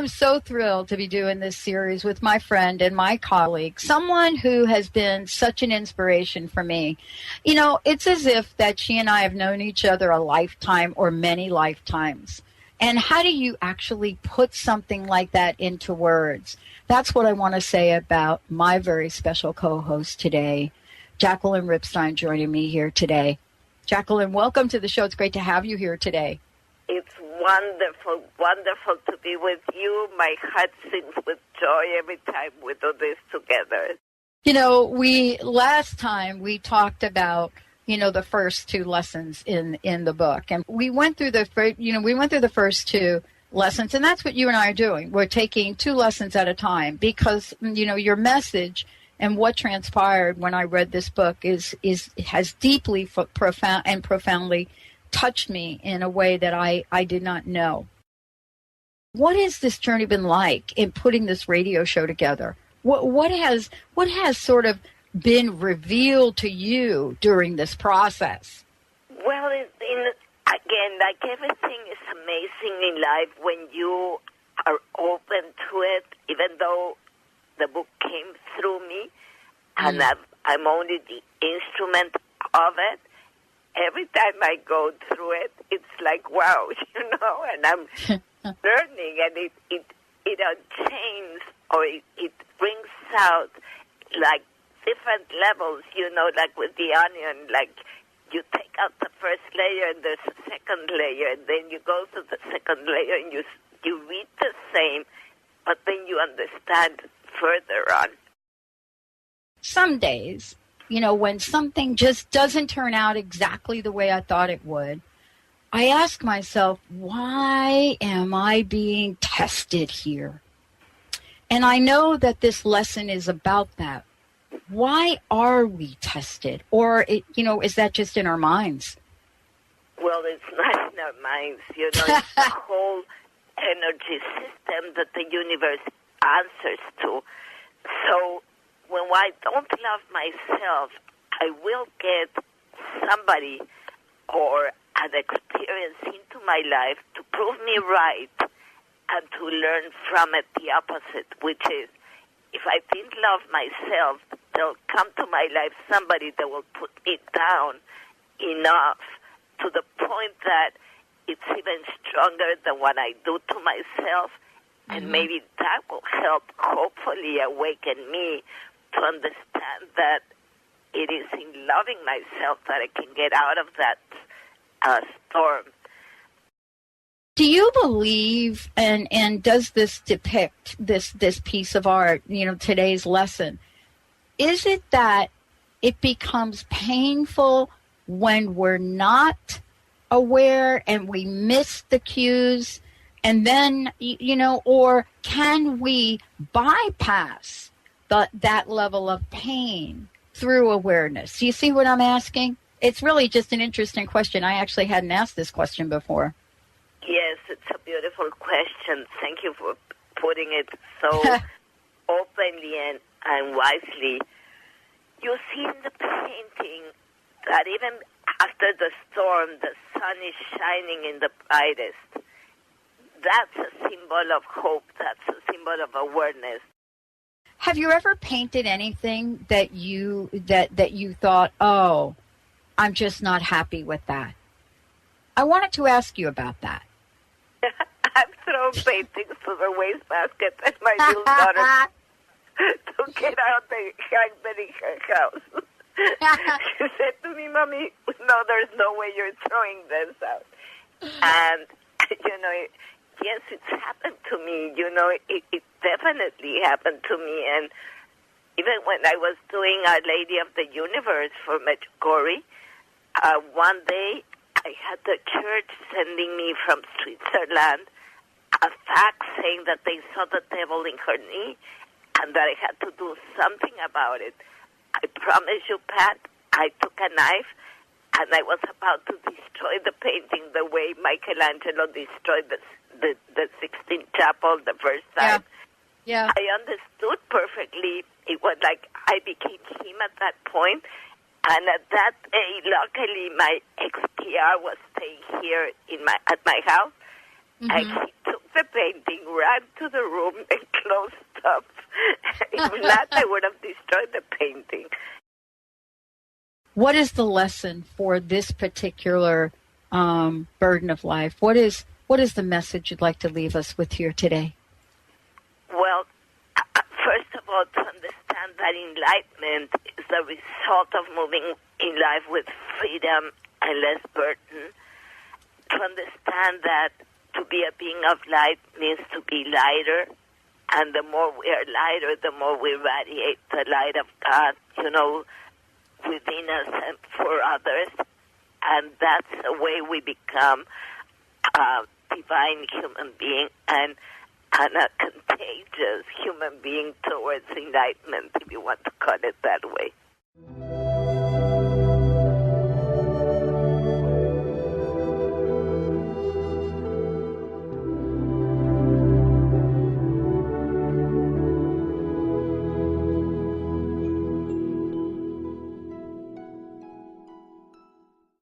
am so thrilled to be doing this series with my friend and my colleague, someone who has been such an inspiration for me. You know, it's as if that she and I have known each other a lifetime or many lifetimes. And how do you actually put something like that into words? That's what I want to say about my very special co-host today, Jacqueline Ripstein, joining me here today. Jacqueline, welcome to the show. It's great to have you here today. It's wonderful, wonderful to be with you. My heart sings with joy every time we do this together. You know, last time we talked about, you know, the first two lessons in the book, and we went through the first two lessons, and that's what you and I are doing. We're taking two lessons at a time because, you know, your message and what transpired when I read this book has deeply profoundly touched me in a way that I did not know. What has this journey been like in putting this radio show together? What has sort of been revealed to you during this process? Well, again, like everything is amazing in life when you are open to it, even though the book came through me, and I'm only the instrument of it. Every time I go through it, it's like, wow, you know, and I'm learning, and it unchains, or it brings out, like, different levels, you know, like with the onion, like you take out the first layer and there's a second layer, and then you go to the second layer and you read the same, but then you understand further on. Some days, you know, when something just doesn't turn out exactly the way I thought it would, I ask myself, why am I being tested here? And I know that this lesson is about that. Why are we tested? Or, is that just in our minds? Well, it's not in our minds. You know, it's the whole energy system that the universe answers to. So when I don't love myself, I will get somebody or an experience into my life to prove me right and to learn from it the opposite, which is, if I didn't love myself, there'll come to my life somebody that will put me down enough to the point that it's even stronger than what I do to myself. And maybe that will help, hopefully, awaken me to understand that it is in loving myself that I can get out of that storm. Do you believe, and does this depict this piece of art, you know, today's lesson, is it that it becomes painful when we're not aware and we miss the cues, and then, you know, or can we bypass that level of pain through awareness? Do you see what I'm asking? It's really just an interesting question. I actually hadn't asked this question before. Yes, it's a beautiful question. Thank you for putting it so openly and wisely. You see in the painting that even after the storm, the sun is shining in the brightest. That's a symbol of hope. That's a symbol of awareness. Have you ever painted anything that you thought, oh, I'm just not happy with that? I wanted to ask you about that. I've thrown paintings to the wastebasket and my little daughter to get out the hangman in her house. She said to me, Mommy, no, there's no way you're throwing this out. And, you know, yes, it's happened to me. You know, it definitely happened to me. And even when I was doing Our Lady of the Universe for Medjugorje, one day I had the church sending me from Switzerland a fax saying that they saw the devil in her knee and that I had to do something about it. I promise you, Pat, I took a knife and I was about to destroy the painting the way Michelangelo destroyed the Sixtine Chapel the first time. Yeah. I understood perfectly. It was like I became him at that point. And at that day, luckily, my ex-PR was staying here at my house, and he took the painting, ran to the room, and closed up. If not, I would have destroyed the painting. What is the lesson for this particular burden of life? What is the message you'd like to leave us with here today? Well, first of all, to understand that enlightenment is the result of moving in life with freedom and less burden. To understand that to be a being of light means to be lighter, and the more we are lighter, the more we radiate the light of God, within us and for others. And that's the way we become a divine human being and a contagious human being towards enlightenment, if you want to call it that way.